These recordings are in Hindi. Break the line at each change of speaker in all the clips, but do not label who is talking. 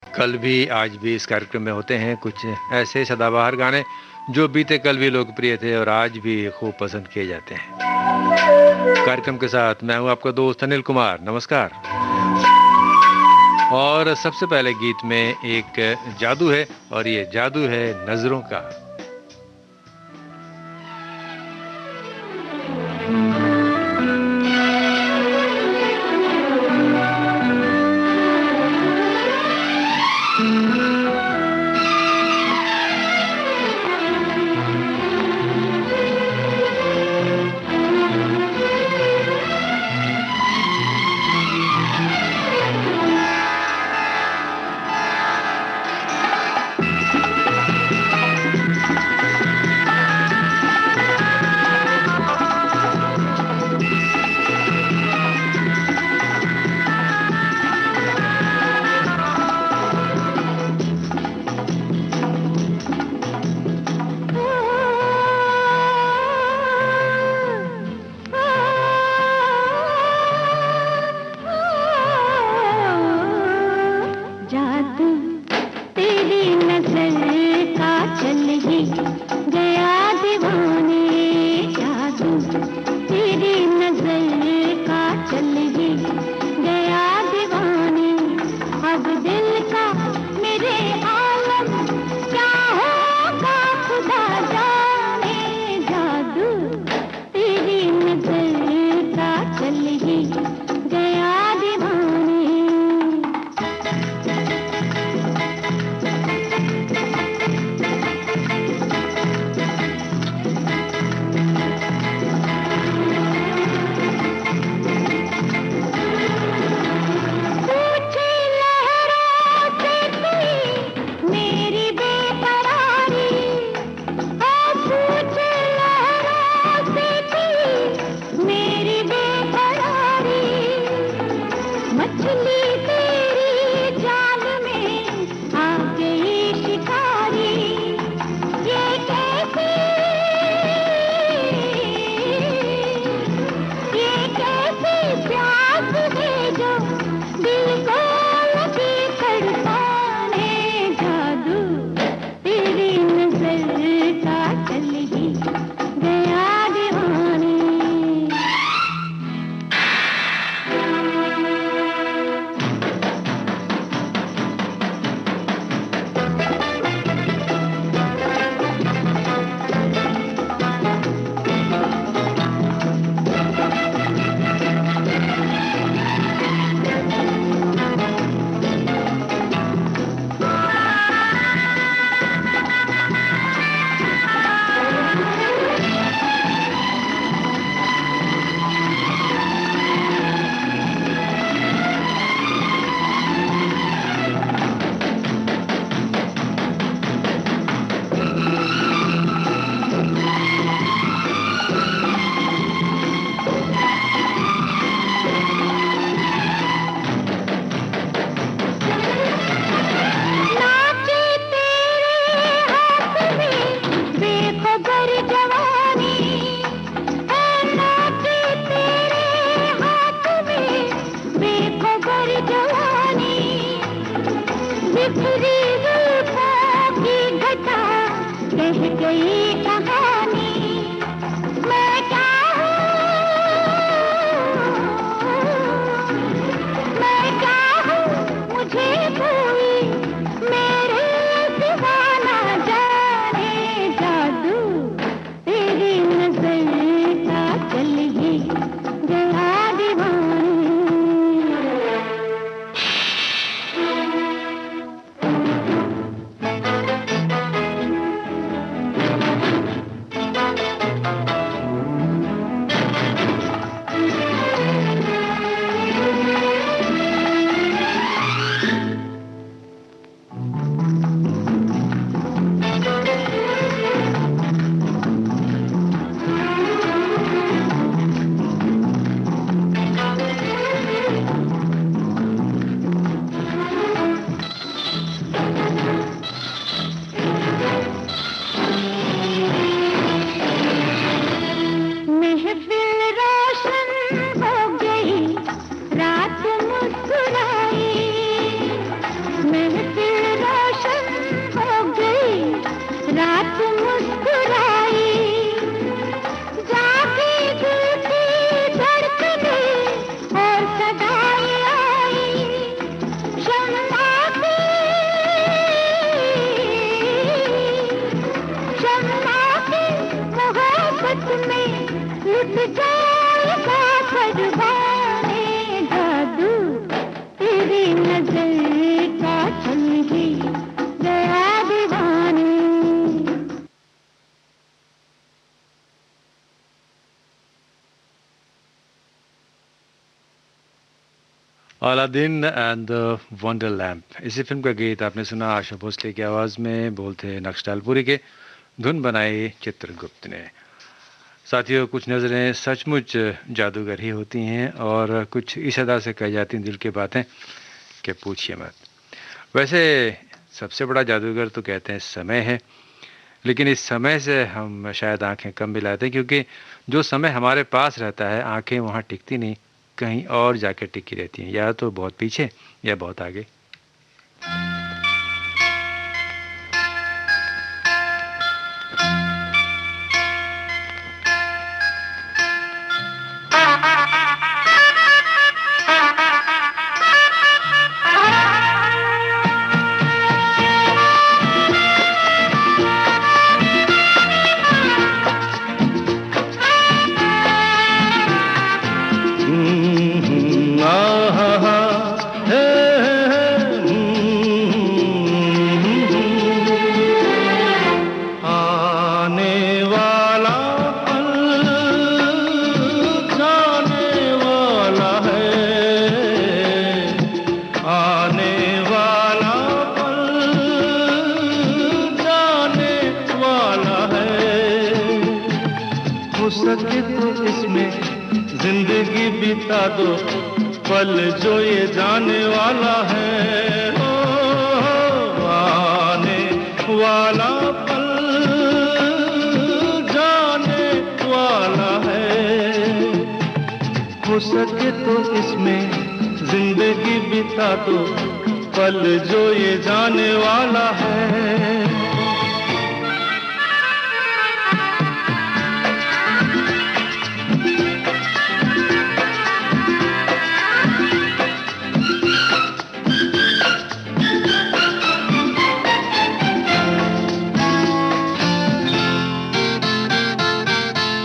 कल भी आज भी इस कार्यक्रम में होते हैं कुछ ऐसे सदाबहार गाने जो बीते कल भी लोकप्रिय थे और आज भी खूब पसंद किए जाते हैं। कार्यक्रम के साथ मैं हूं आपका दोस्त अनिल कुमार। नमस्कार। और सबसे पहले गीत में एक जादू है और ये जादू है नजरों का। Aladdin and the wonder lamp, इसी फिल्म का गीत आपने सुना आशा भोसले की आवाज़ में, बोल थे नक्शलालपुरी के, धुन बनाई चित्रगुप्त ने। साथियों, कुछ नज़रें सचमुच जादूगर ही होती हैं और कुछ इस अदा से कही जाती हैं दिल की बातें कि पूछिए मत। वैसे सबसे बड़ा जादूगर तो कहते हैं समय है, लेकिन इस समय से हम शायद आंखें कम मिलाते हैं, क्योंकि जो समय हमारे पास रहता है आंखें वहाँ टिकती नहीं, कहीं और जाके टिकी रहती हैं, या तो बहुत पीछे या बहुत आगे।
सके तो इसमें जिंदगी बिता दो, पल जो ये जाने वाला है। ओ, आने वाला पल जाने वाला है। हो सके तो इसमें जिंदगी बिता दो, पल जो ये जाने वाला है।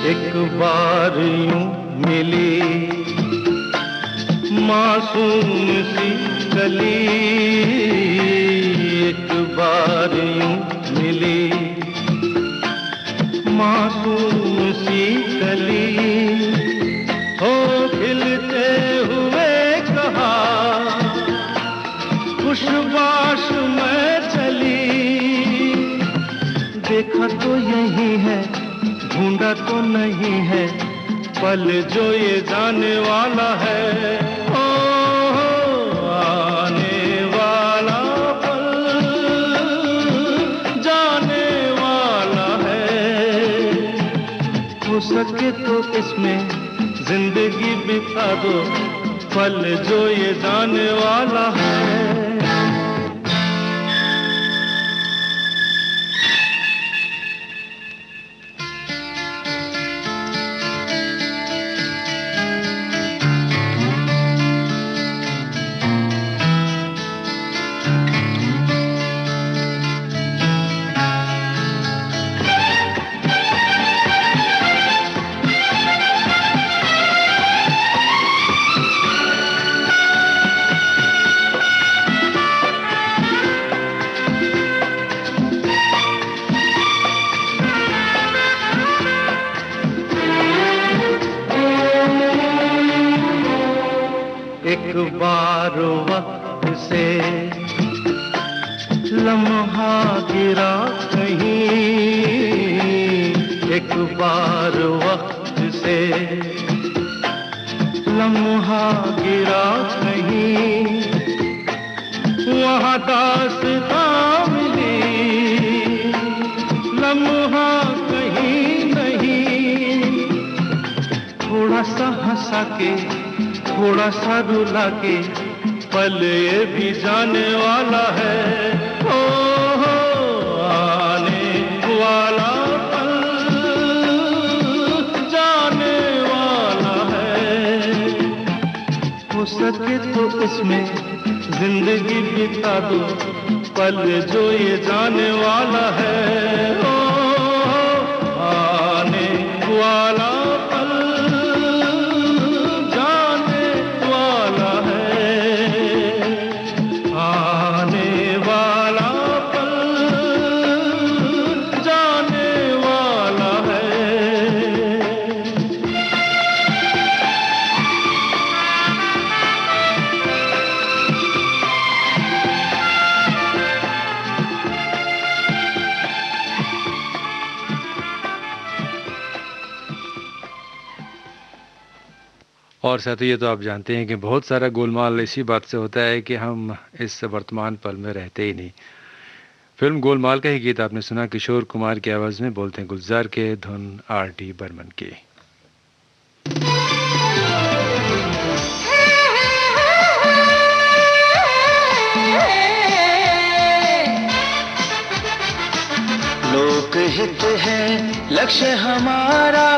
एक बार यूं मिली मासूम सी कली, एक बार यूं मिली मासूम सी कली, हो खिलते हुए कहा खुशबाश में चली। देखा तो यही है, ढूंढा तो नहीं है, पल जो ये जाने वाला है। ओ, आने वाला पल जाने वाला है। हो सके तो इसमें जिंदगी बिता दो, पल जो ये जाने वाला है। एक बार वक्त से लम्हा गिरा कहीं, एक बार वक्त से लम्हा गिरा कहीं, वहाँ दास्तां मिली लम्हा कहीं नहीं। थोड़ा सा हंसा के थोड़ा सा रुला के, पल ये भी जाने वाला है। ओ, आने वाला पल जाने वाला है। हो सके तो इसमें जिंदगी बिता दो, पल जो ये जाने वाला है। ओ, आने वाला
और साथ ही ये तो आप जानते हैं कि बहुत सारा गोलमाल इसी बात से होता है कि हम इस वर्तमान पल में रहते ही नहीं। फिल्म गोलमाल का ही गीत आपने सुना, किशोर कुमार की आवाज़ में, बोलते हैं गुलजार के, धुन आर.डी. बर्मन की।
लोकहित है लक्ष्य हमारा,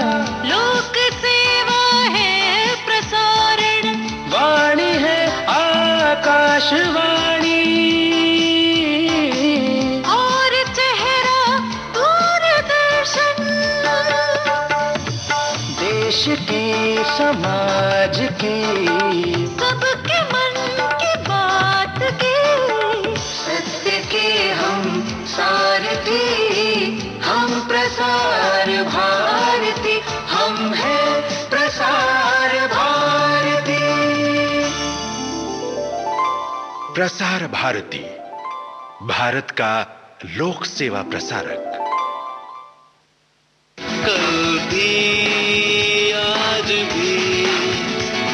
लोक सेवा है प्रसारण,
वाणी है आकाशवाणी,
और चेहरा दूरदर्शन।
देश के समाज के
सबके मन की बात के,
सत्य के हम सारथी, हम प्रसार भारती, हम हैं प्रसार भारती।
प्रसार भारती, भारत का लोक सेवा प्रसारक।
कल भी आज भी,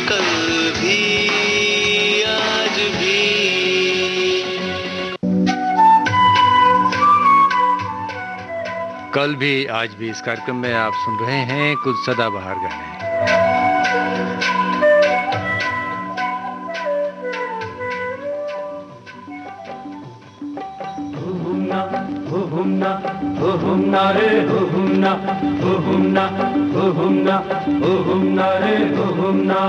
कल भी आज भी।
कल भी आज भी इस कार्यक्रम में आप सुन रहे हैं कुछ सदाबहार गाने।
हुहुमना रे हुहुमना, हुहुमना हुहुमना, हुहुमना रे हुहुमना,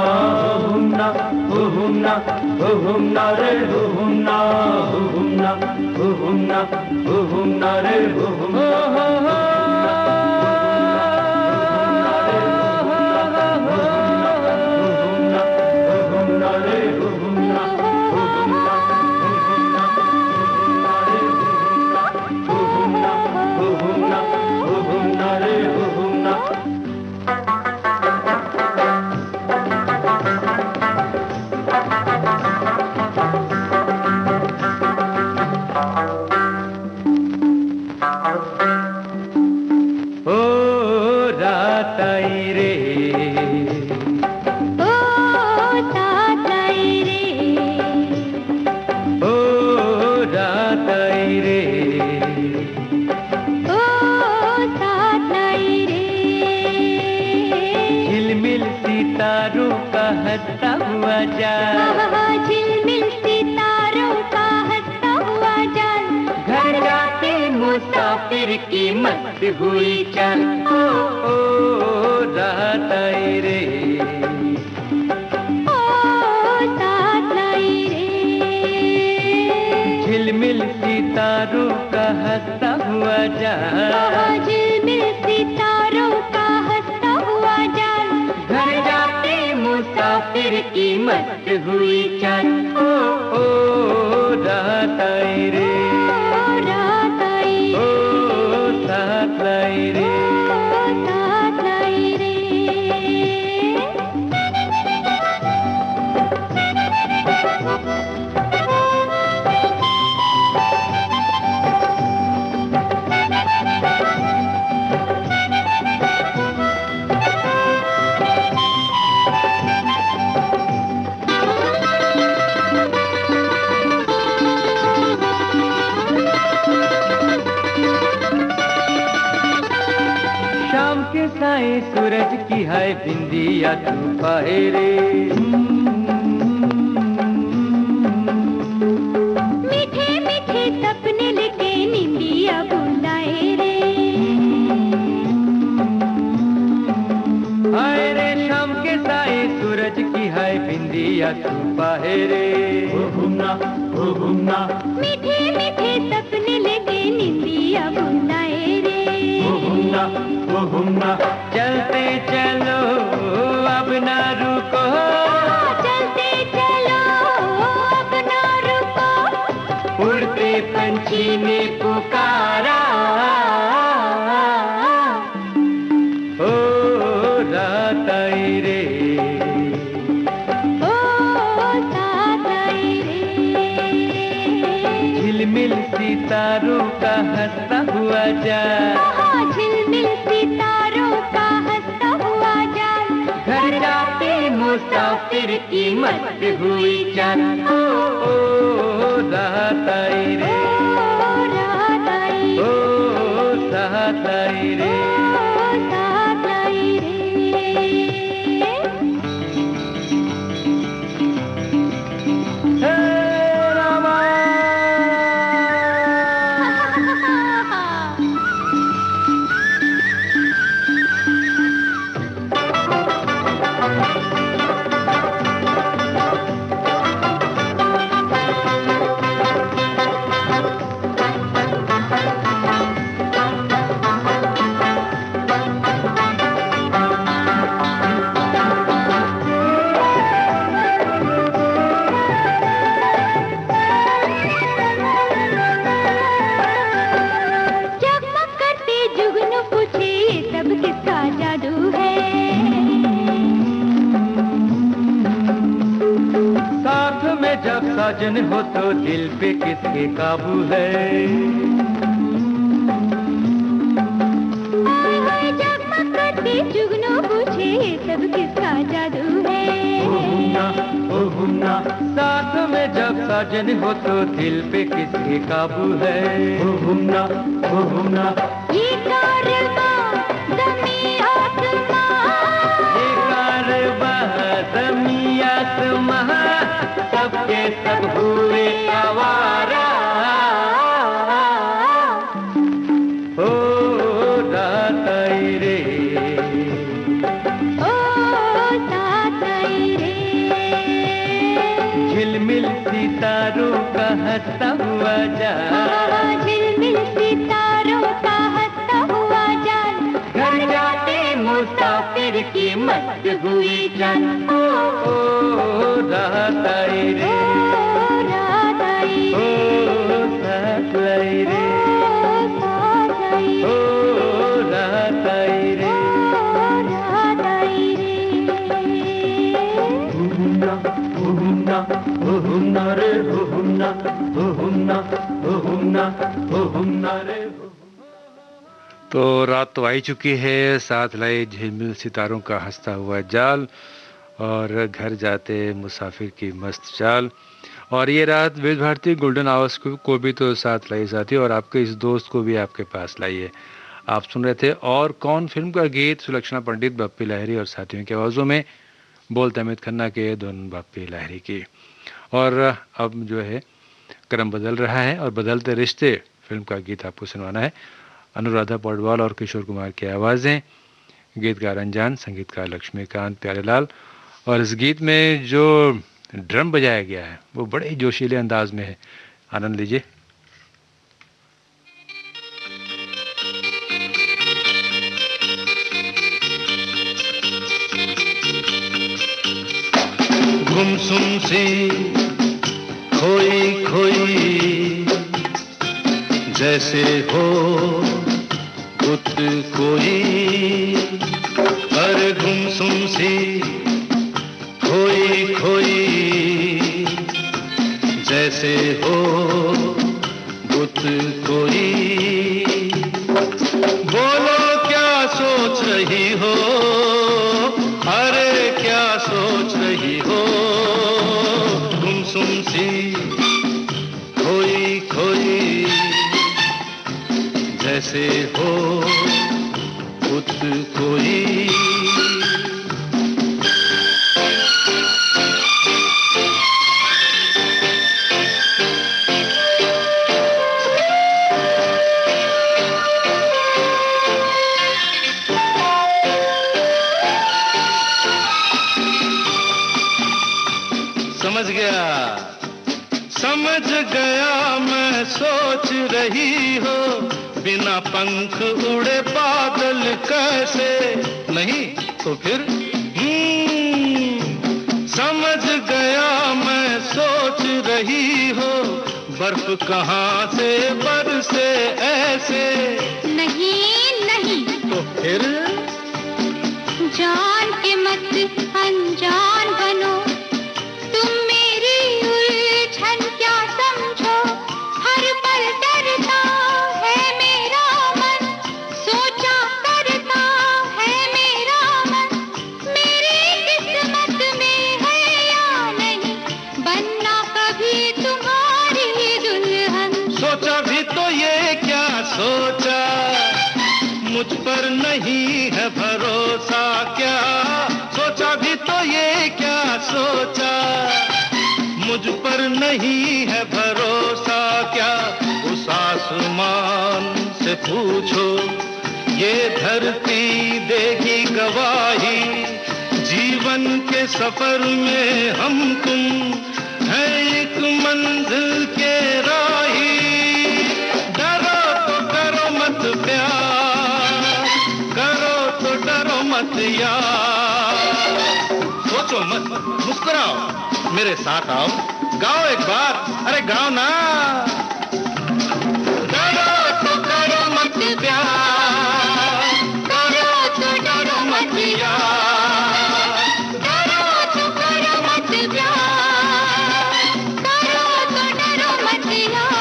हुहुमना हुहुमना, हुहुमना रे हुहुमना, हुहुमना हुहुमना, हुहुमना रे हुहुमना।
झिलमिल सितारों का हंसता हुआ जाल,
घर जाते मुसाफिर की मत हुई चल। ओ रात आई रे,
ओ साथ लाई रे।
झिलमिल सितारों का हंसता हुआ जाल,
झिलमिल सितारों का हंसता हुआ जाल,
घर जाते मुसाफिर की मत हुई चल। ओ रात आई रे,
रात आई रे,
ओ साथ लाई रे।
साथ लाई रे।
साए सूरज की है बिंदिया तू पाए रे,
मीठे मीठे सपने लेके निंदिया बुलाए रे।
आए रे शाम के साए सूरज की है बिंदिया तू पाए रे। हुहुमना हुहुमना,
मीठे मीठे सपने लेके निंदिया बुलाए रे।
हुहुमना हुहुमना, चलते चलो अब ना रुको,
चलते चलो अब ना रुको,
उड़ते पंछी ने पुकारा। ओ रात आई रे,
ओ साथ आई रे।
झिलमिल सितारों का हंसता हुआ जाल,
झिलमिल सितारों का हंसता हुआ जाल,
घर जाते मुसाफिर की मस्त हुई चाल। ओ राहत आई रे,
राहत आई,
राहत आई रे,
राहत आई रे।
साजन हो तो दिल पे किसके काबू है।
जगमग करते जुगनू पूछे सब किसका जादू है।
ओ हुन्ना, साथ में जब साजन हो तो दिल पे किसके काबू है। ओ हुन्ना,
ये कारवां ज़मीं आसमां,
ये कारवां ज़मीं आसमां, सबके सब हुए आवारा। ओ रात आई रे,
ओ साथ आई रे।
झिलमिल सितारों का हंसता हुआ जाल,
झिलमिल सितारों का हंसता हुआ जाल,
घर जाते मुसाफिर की मस्त हुई चाल। ओ रात आई रे,
रात आई रे,
साथ आई रे,
साथ आई रे,
रात आई रे,
रात आई रे।
हुन्ना, हुन्ना, हुन्ना रे, हुन्ना, हुन्ना, हुन्ना, हुन्ना रे।
तो रात तो आई चुकी है, साथ लाए झिलमिल सितारों का हंसता हुआ जाल और घर जाते मुसाफिर की मस्त चाल। और ये रात विविध भारती गोल्डन आवर्स को भी तो साथ लाई साथी, और आपके इस दोस्त को भी आपके पास लाइए। आप सुन रहे थे और कौन फिल्म का गीत सुलक्षणा पंडित, बप्पी लहरी और साथियों की आवाज़ों में, बोलते अमित खन्ना के, धुन बप्पी लहरी की। और अब जो है क्रम बदल रहा है और बदलते रिश्ते फिल्म का गीत आपको सुनवाना है। अनुराधा पौडवाल और किशोर कुमार की आवाज़ें, गीतकार अनजान, संगीतकार लक्ष्मीकांत प्यारेलाल। और इस गीत में जो ड्रम बजाया गया है वो बड़े ही जोशीले अंदाज में है, आनंद लीजिए।
गुमसुम सी खोई खोई जैसे हो बुत कोई, अरे गुमसुम सी खोई खोई जैसे हो बुत कोई। बोलो क्या सोच रही हो, अरे क्या सोच रही हो, गुमसुम सी खोई खोई जैसे हो खुद कोई। समझ गया मैं सोच रही हो, बिना पंख उड़े बादल कैसे, नहीं तो फिर समझ गया मैं सोच रही हो, बर्फ कहाँ से बरसे ऐसे,
नहीं नहीं
तो फिर
जान के मत अनजान बनो, तुम मेरी उलझन क्या समझो, हर पल डरता है मेरा मन, सोचा करता है मेरा मन, मेरी किस्मत में
सोचा, मुझ पर नहीं है भरोसा क्या, सोचा भी तो ये क्या सोचा, मुझ पर नहीं है भरोसा क्या, उस आसमान से पूछो ये धरती देगी गवाही, जीवन के सफर में हम तुम है एक मंजिल के राही, डरो तो करो मत प्यार, करो तो डरो मत यार, सोचो मत, मुस्कुराओ, मेरे साथ आओ, गाओ एक बार, अरे गाओ ना, डरो तो करो मत प्यार, करो तो डरो मत यार, डरो तो करो मत प्यार, करो तो डरो मत यार।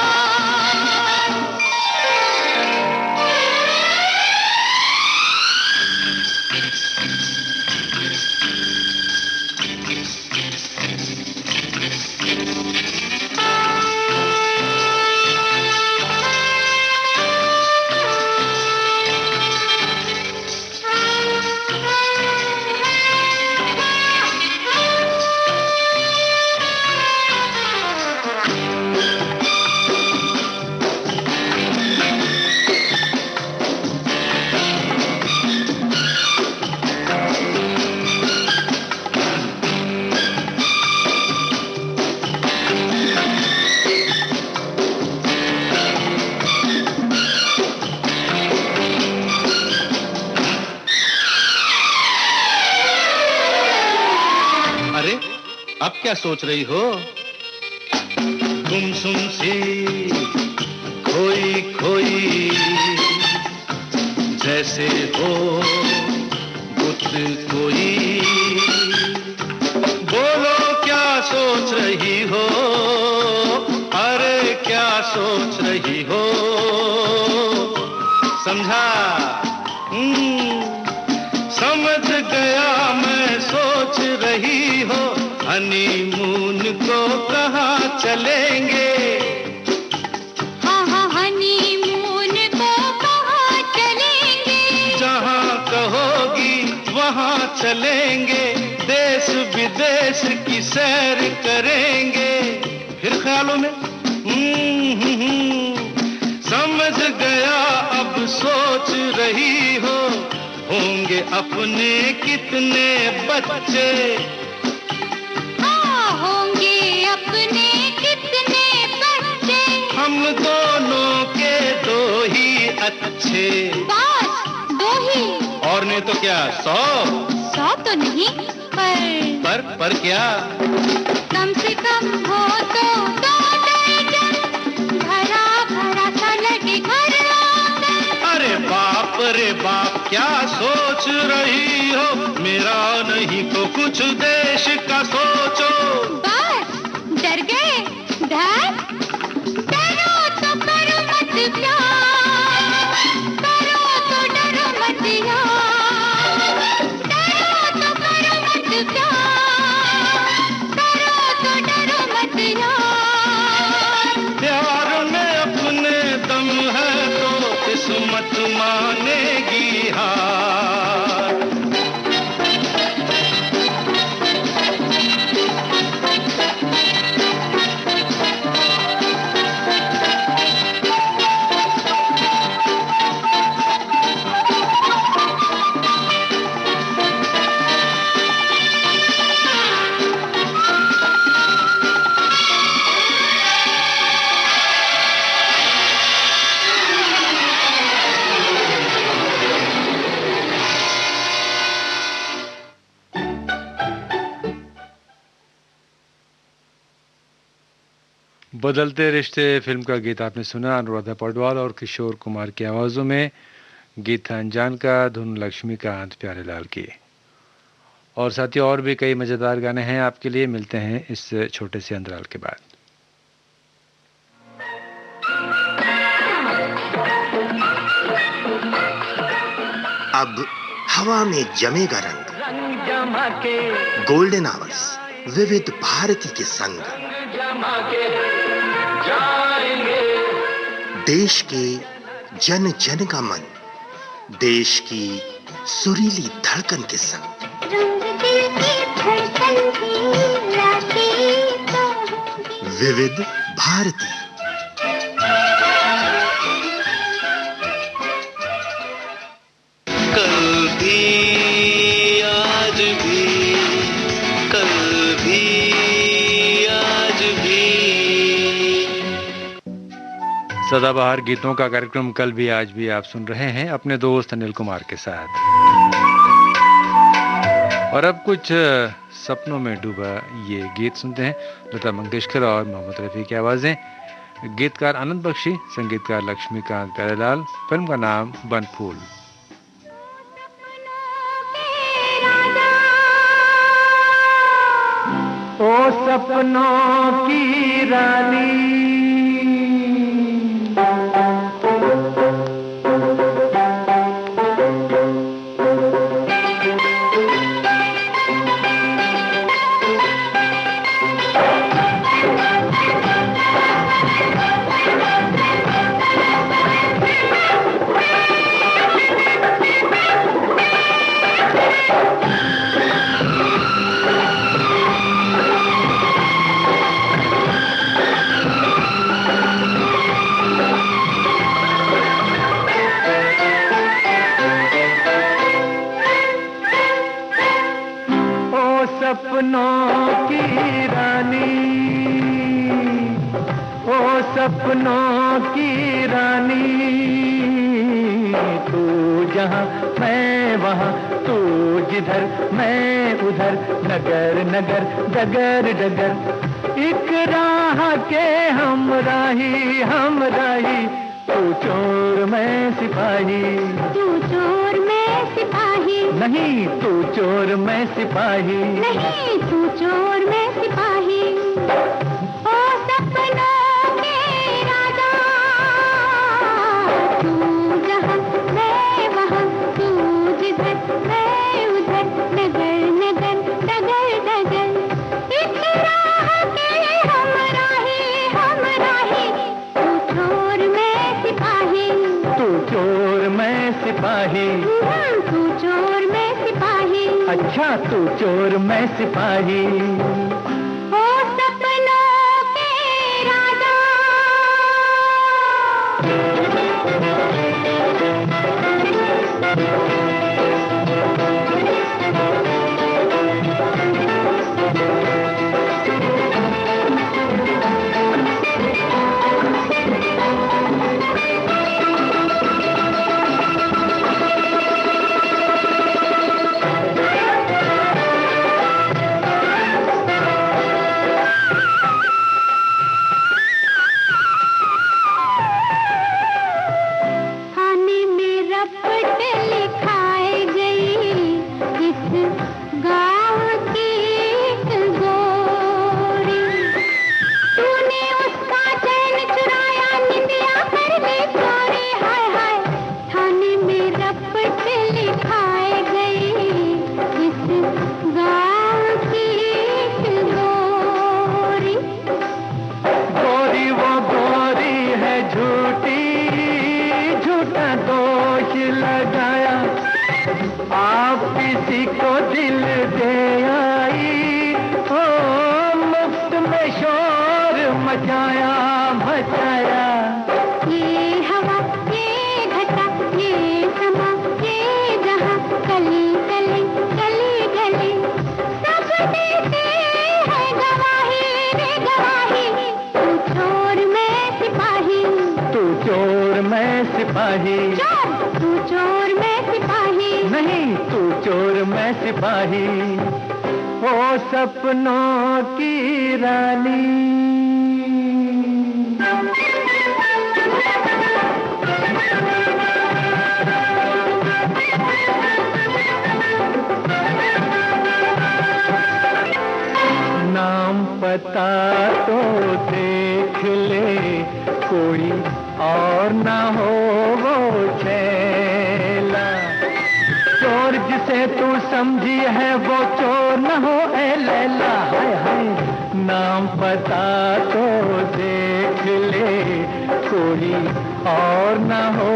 अब क्या सोच रही हो? गुमसुम सी खोई खोई जैसे हो बुत कोई, बोलो क्या सोच रही हो, अरे क्या सोच रही हो, समझा? समझ गया मैं सोच रही हो, हनीमून को कहाँ चलेंगे?
हाँ हाँ हनीमून को कहाँ चलेंगे?
जहाँ कहोगी वहाँ चलेंगे, देश विदेश की सैर करेंगे, फिर ख्यालों में समझ गया अब सोच रही हो, होंगे अपने कितने बच्चे,
होंगे अपने कितने बच्चे,
हम दोनों के दो ही अच्छे,
बस दो ही,
और नहीं तो क्या 100
तो नहीं,
पर क्या?
कम से कम हो तो 2 दर्जन, भरा भरा सा लगे घर आंगन।
अरे बाप रे बाप क्या सोच रही हो, मेरा नहीं तो कुछ देश का सोचो।
बस डर गए? डरो तो करो मत प्यार, करो तो डरो मत यार, डरो तो करो मत प्यार, करो तो डरो मत यार।
प्यार में अपने दम है तो किस्मत मानेगी हार।
बदलते रिश्ते फिल्म का गीत आपने सुना अनुराधा पौडवाल और किशोर कुमार की आवाज़ों में। गीत था अनजान का, धुन लक्ष्मीकांत प्यारेलाल की। और साथियों और भी कई मज़ेदार गाने हैं आपके लिए, मिलते हैं इस छोटे से अंतराल के बाद।
अब हवा में जमेगा रंग जमा के, गोल्डन आवर्स विविध भारती के संग जमा के जाएंगे। देश के जन जन का मन देश की सुरीली धड़कन के संग।
रंग दिल की धड़कन की लाती तो
विविध भारती।
कल भी आज भी, कल भी आज भी।
सदाबहार गीतों का कार्यक्रम कल भी आज भी आप सुन रहे हैं अपने दोस्त अनिल कुमार के साथ। और अब कुछ सपनों में डूबा ये गीत सुनते हैं। लता मंगेशकर और मोहम्मद रफ़ी की आवाज़ें, गीतकार आनंद बख्शी, संगीतकार लक्ष्मीकांत प्यारेलाल, फिल्म का नाम बनफूल।
ओ सपनों की रानी, सपनों की रानी, ओ सपनों की रानी, तू जहाँ मैं वहाँ, तू जिधर मैं उधर, नगर नगर डगर डगर, एक राह के हमराही हमराही, तू चोर मैं सिपाही,
तू चोर मैं सिपाही,
नहीं तू चोर मैं सिपाही,
नहीं तू चोर मैं सिपाही। ओ सपनों के राजा, तू जहाँ मैं वहाँ, तू जिधर मैं उधर, नगर नगर डगर डगर, एक राह के हमराही हमराही, तू चोर मैं सिपाही,
तू चोर मैं सिपाही,
तू चोर मैं सिपाही।
अच्छा तू चोर मैं सिपाही।
ओ सपनों के राजा,
किसी को दिल दे आई, हो मुफ्त में शोर मचाया मचाया।
ये हवा ये घटा ये समा ये जहाँ, कली कली गली गली, सब देते हैं गवाही रे गवाही, तू चोर मैं सिपाही,
तू चोर मैं सिपाही,
चोर तू चोर मैं सिपाही,
नहीं तू चोर मैं सिपाही। ओ सपनों की रानी, नाम पता तो देख ले, कोई और ना हो वो छैला, चोर जिसे तू समझी है वो चोर न हो ए लैला। हाय हाय नाम पता तो देख ले, कोई और ना हो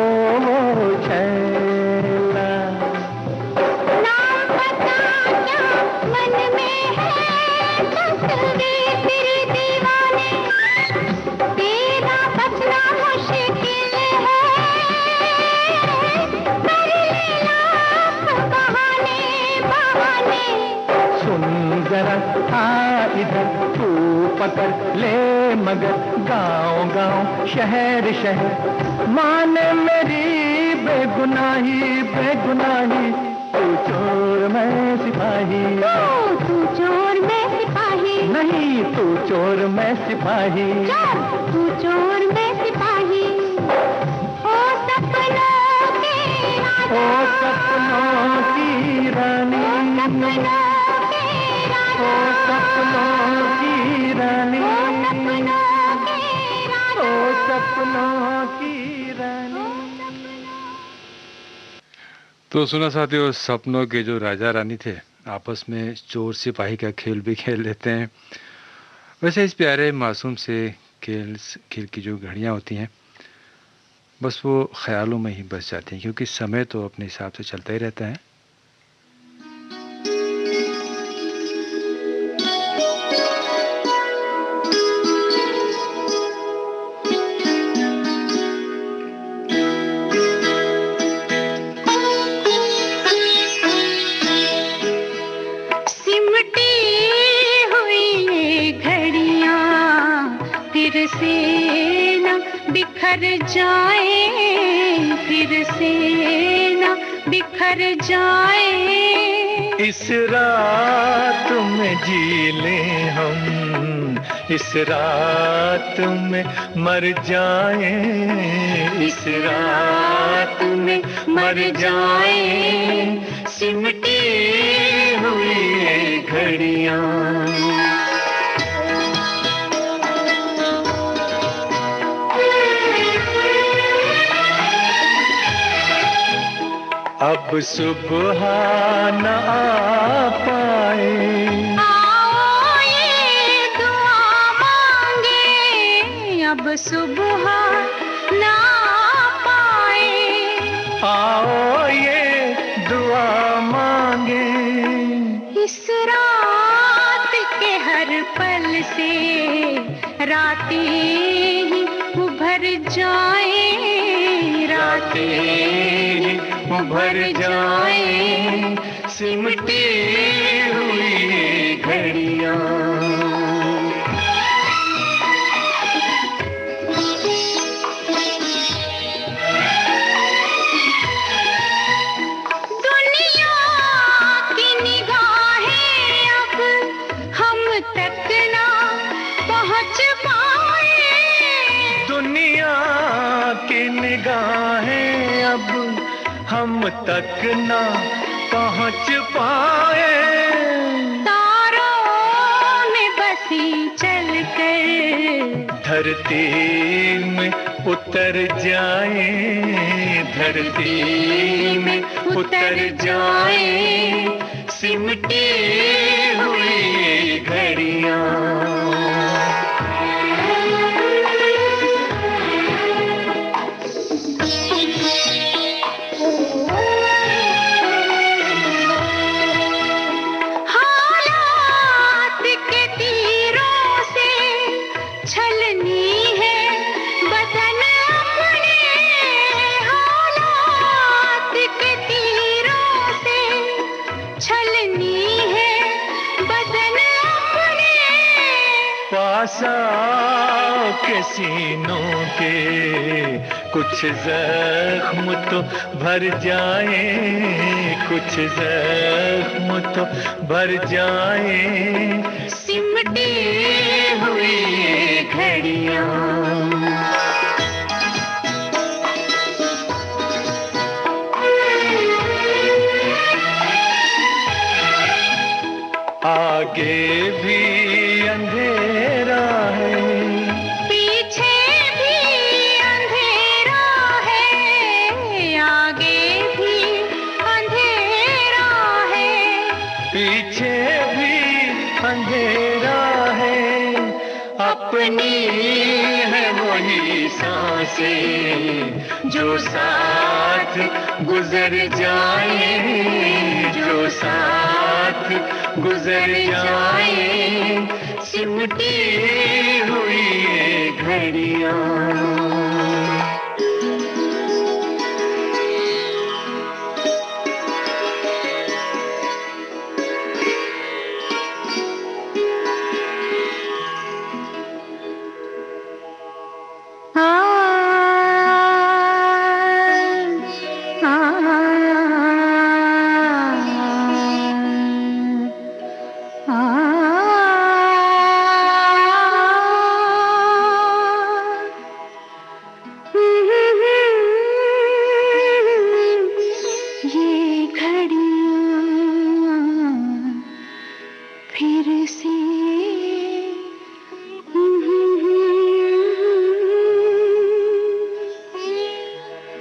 कर ले मगर गांव गांव शहर शहर माने मेरी बेगुनाही बेगुनाही। तू चोर मैं सिपाही,
तू चोर मैं सिपाही,
नहीं तू चोर मैं सिपाही,
तू चोर मैं सिपाही। ओ सपनों की रानी,
ओ सपनों की रानी, ओ सपनों की रानी, ओ सपनों की रानी।
तो सुना साथियों, सपनों के जो राजा रानी थे आपस में चोर सिपाही का खेल भी खेल लेते हैं। वैसे इस प्यारे मासूम से खेल की जो घड़ियां होती हैं बस वो ख्यालों में ही बस जाती हैं, क्योंकि समय तो अपने हिसाब से चलता ही रहता है।
से न बिखर जाए, फिर से न बिखर जाए।
इस रात में जी लें हम, इस रात में मर जाए, इस रात में मर जाए। सिमटी हुई घड़ियां अब सुबह न आ पाए।
आओ ये दुआ मांगे, अब सुबह न आ पाए।
आओ ये दुआ मांगे,
इस रात के हर पल से रातें ही उभर जाए,
रातें उभर जाए। सिमटी हुई घड़ियां
दुनिया की निगाहें अब हम तक ना पहुंच पाए।
दुनिया की निगाहें अब हम तक ना पहुंच पाए।
तारों में बसी चलकर
धरती में उतर जाए, धरती में उतर जाए। सिमटी हुई घड़ियां पासा के सीनों के कुछ जख्म तो भर जाए, कुछ जख्म तो भर जाए। सिमटी हुई घड़ियां आगे भी अंधेरा है,
पीछे भी अंधेरा है, आगे भी अंधेरा है,
पीछे भी अंधेरा है। अपनी है वही सांसें जो साथ गुजर जाए, जो साथ गुजर जाए। सिमटी हुई घड़ियां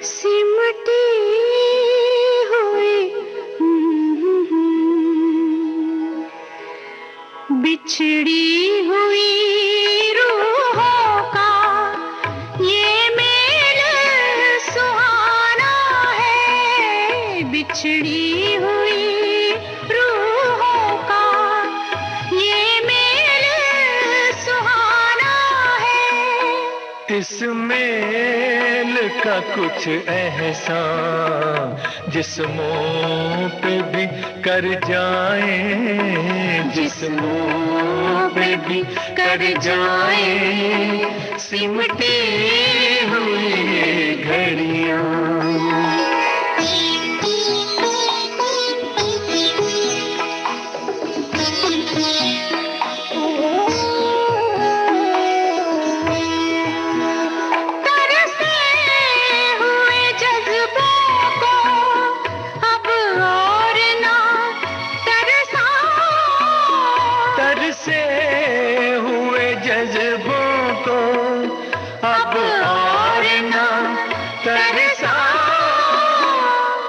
सिमटी हुई बिछड़ी हुई रूहों का ये मेल सुहाना है। बिछड़ी हुई रूहों का ये मेल सुहाना है।
इस मेल का कुछ एहसान जिस्मों पे भी कर जाए, जिस्मों पे भी कर जाए सिमटी हुई घड़ियां।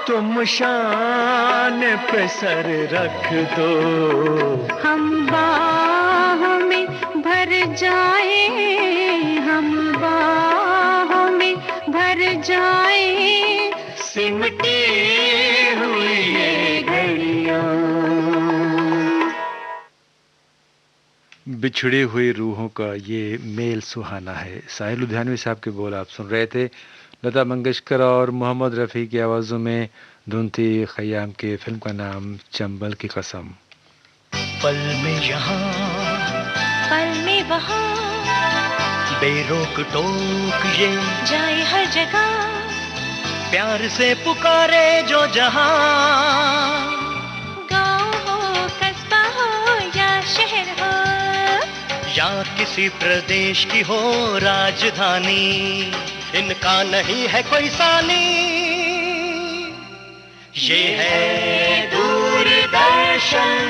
तुम शान पे सर रख दो,
हम बाहों में भर जाए, हम बाहों में भर जाए
सिमटी हुई ये घड़ियां।
बिछड़ी हुई रूहों का ये मेल सुहाना है। साहिल लुधियानवी साहब के बोल आप सुन रहे थे। लता मंगेशकर और मोहम्मद रफ़ी की आवाज़ों में धुन थी खयाम के। फिल्म का नाम चंबल की कसम।
पल में यहाँ
पल में वहाँ
बेरोक टोक ये
जाए हर जगह,
प्यार से पुकारे जो जहाँ।
गाँव हो कस्बा हो या शहर हो,
या किसी प्रदेश की हो राजधानी, इनका नहीं है कोई सानी। ये है दूरदर्शन,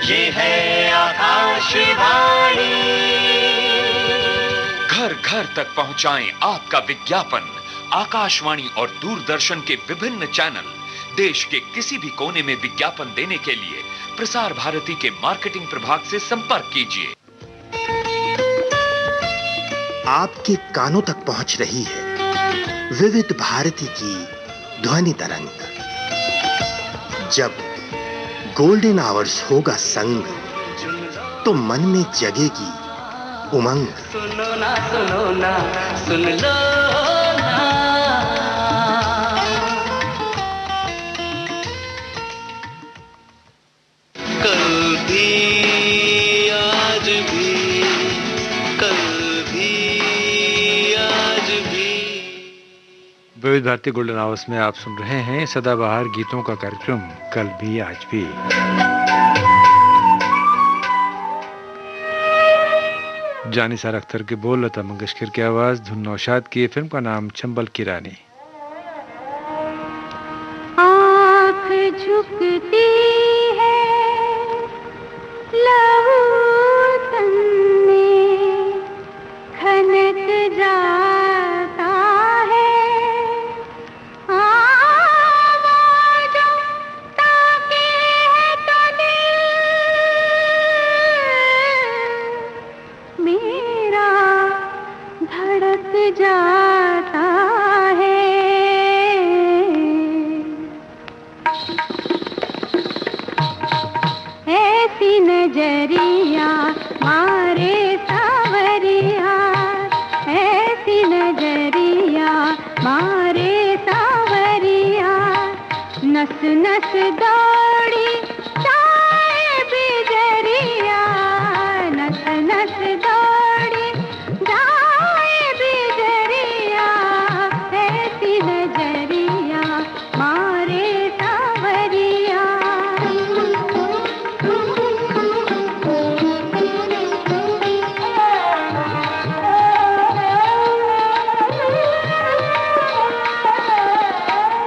ये है आकाशवाणी।
घर घर तक पहुंचाएं आपका विज्ञापन। आकाशवाणी और दूरदर्शन के विभिन्न चैनल। देश के किसी भी कोने में विज्ञापन देने के लिए प्रसार भारती के मार्केटिंग प्रभाग से संपर्क कीजिए।
आपके कानों तक पहुंच रही है विविध भारती की ध्वनि तरंग। जब गोल्डन आवर्स होगा संग, तो मन में जगेगी उमंग।
सुनो ना सुनो ना सुन लो ना, कल भी आज भी, कल भी आज भी।
विविध भारती गोल्डन आवर्स में आप सुन रहे हैं सदाबहार गीतों का कार्यक्रम कल भी आज भी। जानिसार अख्तर के बोल, लता मंगेशकर की आवाज, धुन नौशाद की। फिल्म का नाम चंबल की रानी।
आँख झुकती है लहू तन में खनक जाता है, आवाज़ों ताके है तो दिल मेरा धड़क जाता है। ऐसी नजरिया मारे सावरिया, ऐसी नजरिया मारे सावरिया, नस नस दौड़ी जाए बिजरिया, नस नस दौड़ी जाए बिजरिया, ऐसी नजरिया मारे सावरिया।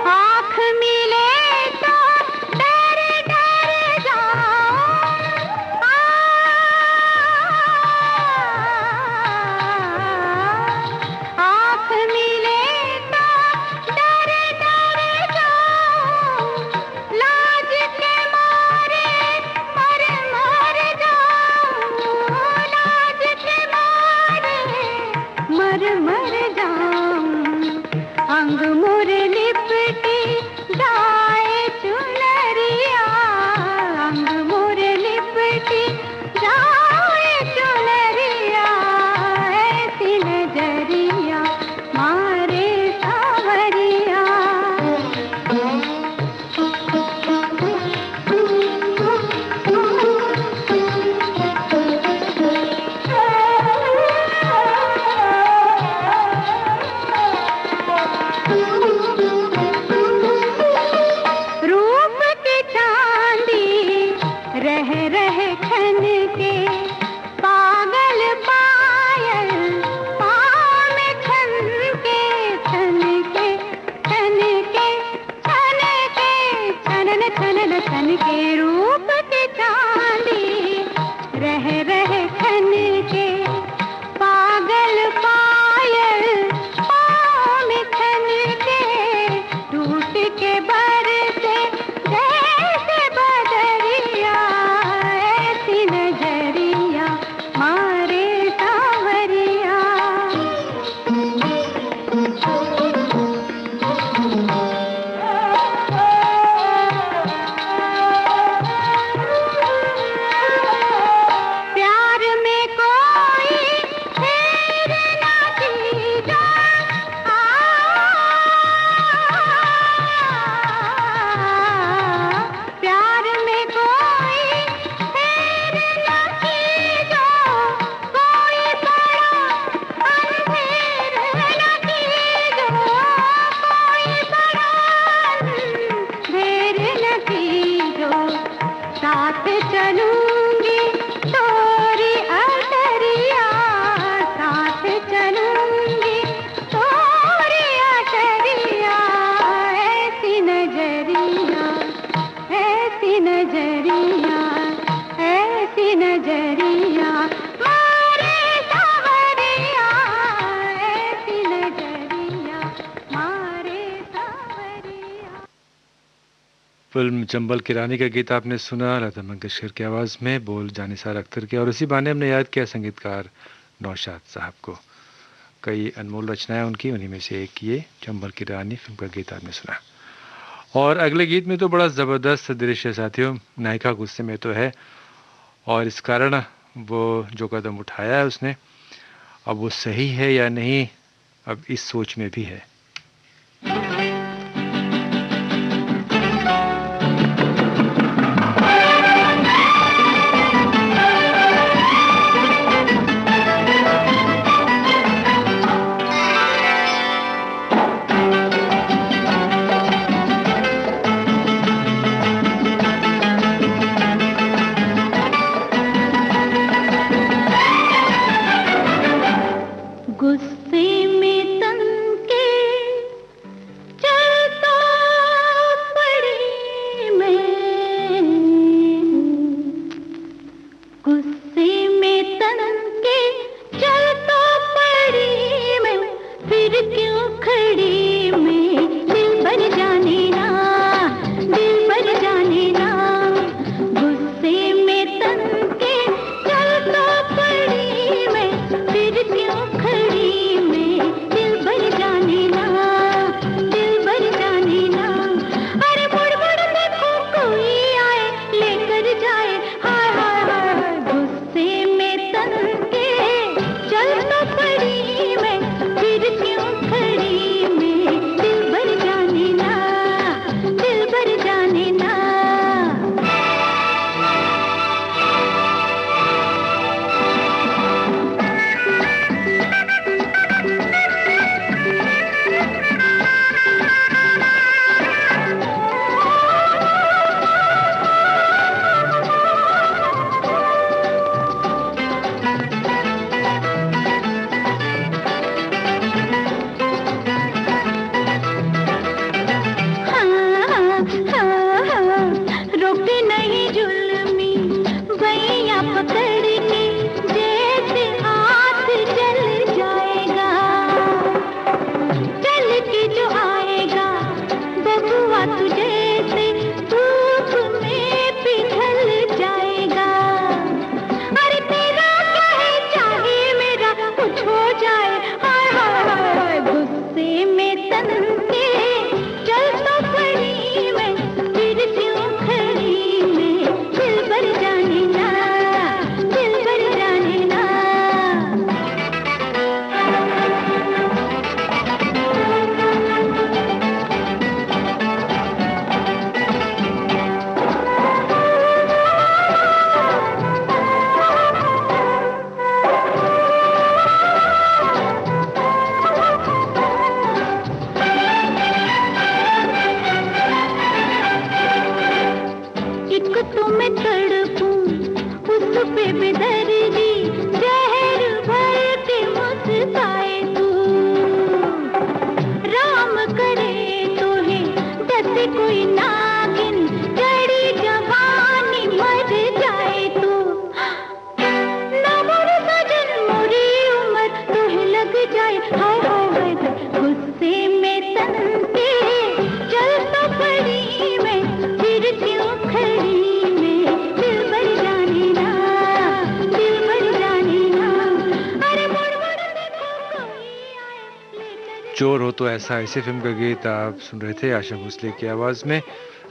आँख मिले तो डर
फिल्म चंबल की रानी का गीत आपने सुना लता मंगेशकर की आवाज़ में, बोल जानिसार अख्तर के, और इसी बहाने हमने याद किया संगीतकार नौशाद साहब को। कई अनमोल रचनाएं उनकी, उन्हीं में से एक ये चंबल की रानी फिल्म का गीत आपने सुना। और अगले गीत में तो बड़ा ज़बरदस्त दृश्य साथियों, नायिका गुस्से में तो है और इस कारण वो जो कदम उठाया है उसने, अब वो सही है या नहीं, अब इस सोच में भी है।
गुस्से में तन के चलता पड़ी मैं, गुस्से में तन के चलता पड़ी मैं, फिर क्यों खड़ी मैं, दिल भर जाने ना, दिल भर जाने ना, गुस्से में तन के चलता पड़ी मैं, फिर क्यों खड़ी मैं, दिल भर जाने ना, दिल भर जाने ना। अरे मुड़ मुड़ देखो कोई आए लेकर जाए, हाय हाय हाय, गुस्से में तन के चल तो पड़ी मैं, फिर क्यों खड़ी मैं, दिल भर जाने ना, दिल भर जाने ना। रोके नहीं जुल्मी भैया पकड़ के, जैसे हाथ जल जाएगा, चल के जो आएगा बबुआ तुझे से धूप में पिघल जाएगा। अरे तेरा क्या है चाहे मेरा कुछ हो जाए, हाय हाय हाय, गुस्से में तन के चल तो पड़ी मैं, फिर क्यों खड़ी मैं, दिल भर जाने ना, दिल भर जाने ना। एक तो मैं तड़पूं उस पे बेदर्दी, जहर भर के मुस्काए तू, राम करे तो है डसे कोई नागिन, जड़ी जवानी मर जाए तू, ना मोर सजन मोरी उम्र तोहे लग जाए, हाय हाय हाय, गुस्से में तन के चल तो पड़ी मैं, फिर क्यों खड़ी मैं, दिल भर जाने ना, दिल भर जाने ना। अरे मुड़ मुड़ देखो कोई आए लेकर
चोर हो तो ऐसा, इसी फिल्म का गीत आप सुन रहे थे आशा भोसले की आवाज़ में।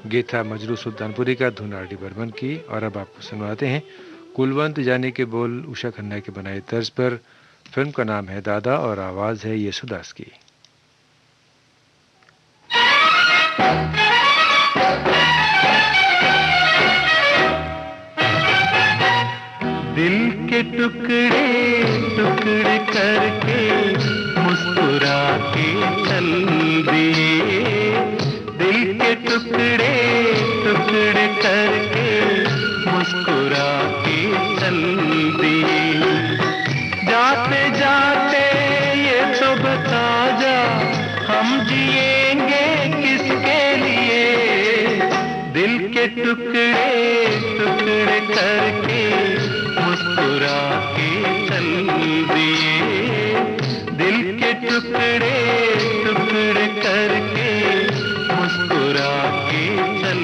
गीत था मजरू सुल्तानपुरी का, धुन आर डी बर्मन की। और अब आपको सुनवाते हैं कुलवंत जानी के बोल उषा खन्ना की बनाई तर्ज पर। फिल्म का नाम है दादा और आवाज़ है येसुदास की।
दिल के टुकड़े टुकड़े करके मुस्कुरा के चल दिए, दिल के टुकड़े टुकड़े करके मुस्कुरा के चल दिए। जाते जाते ये तो बता जा, हम जिएंगे किसके लिए, दिल के टुकड़े टुकड़े करके मुस्कुरा के चल दिए, दिल के टुकड़े टुकड़े करके मुस्कुरा के चल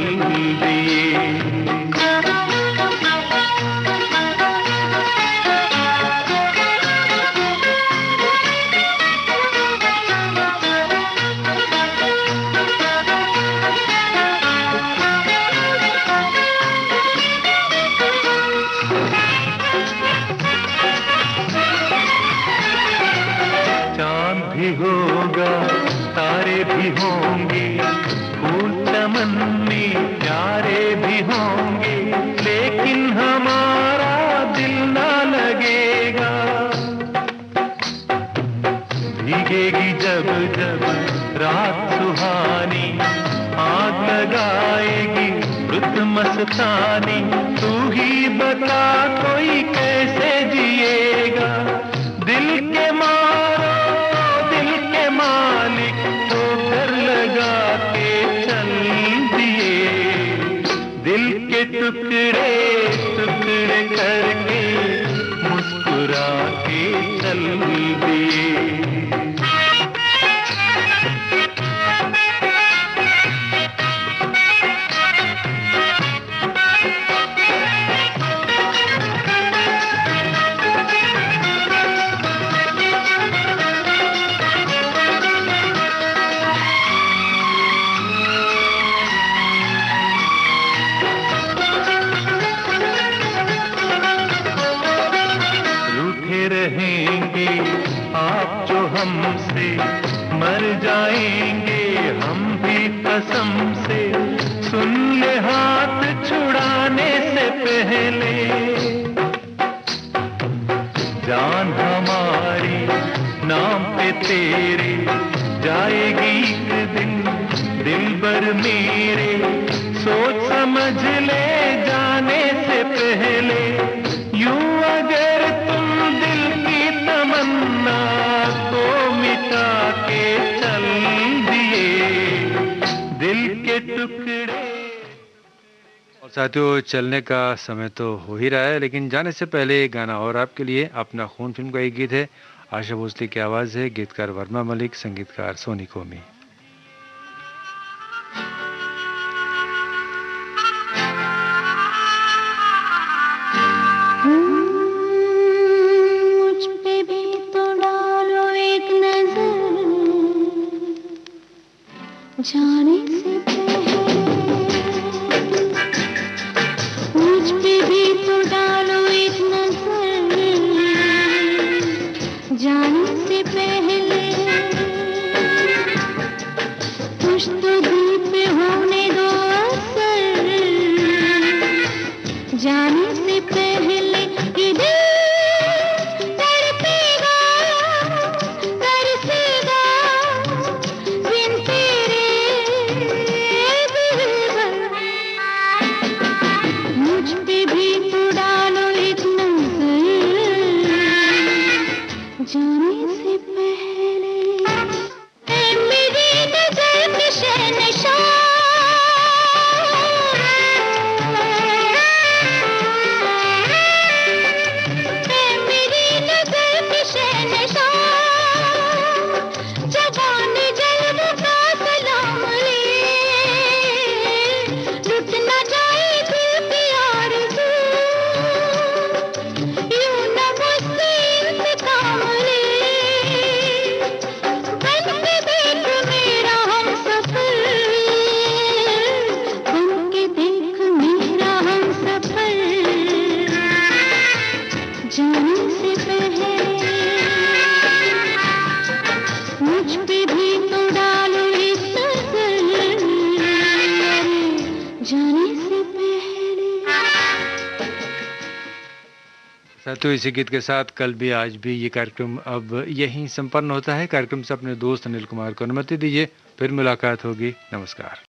भी होंगे, फूल चमन में प्यारे भी होंगे, लेकिन हमारा दिल ना लगेगा। भीगेगी जब जब रात सुहानी, आग लगाएगी रुत मस्तानी, तू ही बता कोई कैसे जिएगा। दिल के मारो दिल के मालिक ठोकर लगा के चल दिए, दिल के टुकड़े टुकड़े करके मुस्कुरा के चल दिए। रहेंगे आप जो हमसे, मर जाएंगे हम भी कसम से। सुन ले हाथ छुड़ाने से पहले, जान हमारी नाम पे तेरे जाएगी एक दिन, दिल भर मेरे सोच समझ ले जाने से पहले। यूं अगर तुम दिल की तमन्ना को मिटा के चल दिए, दिल के टुकड़े।
और साथियों, चलने का समय तो हो ही रहा है, लेकिन जाने से पहले एक गाना और आपके लिए। अपना खून फिल्म का एक गीत है, आशा भोसले की आवाज़ है, गीतकार वर्मा मलिक, संगीतकार सोनी कोमी।
जाने से पहले मुझ पे भी तो डालो एक नजर, जाने से पहले कुछ तो दिल पे होने दो असर, जाने से पहले ये दिल जाने से पहले मेरी नजर के शहंशाह, मेरी नजर के शहंशाह, जवानी जल्द का सलाम ले, लुट ना जाए दिल की आरज़ू, यूं न मुझसे इंतकाम ले। जाने से पहले मुझ पे भी तो डालो एक नजर, जाने से पहले।
साथियों, इसी गीत के साथ कल भी आज भी ये कार्यक्रम अब यहीं संपन्न होता है। कार्यक्रम से अपने दोस्त अनिल कुमार को अनुमति दीजिए, फिर मुलाकात होगी। नमस्कार।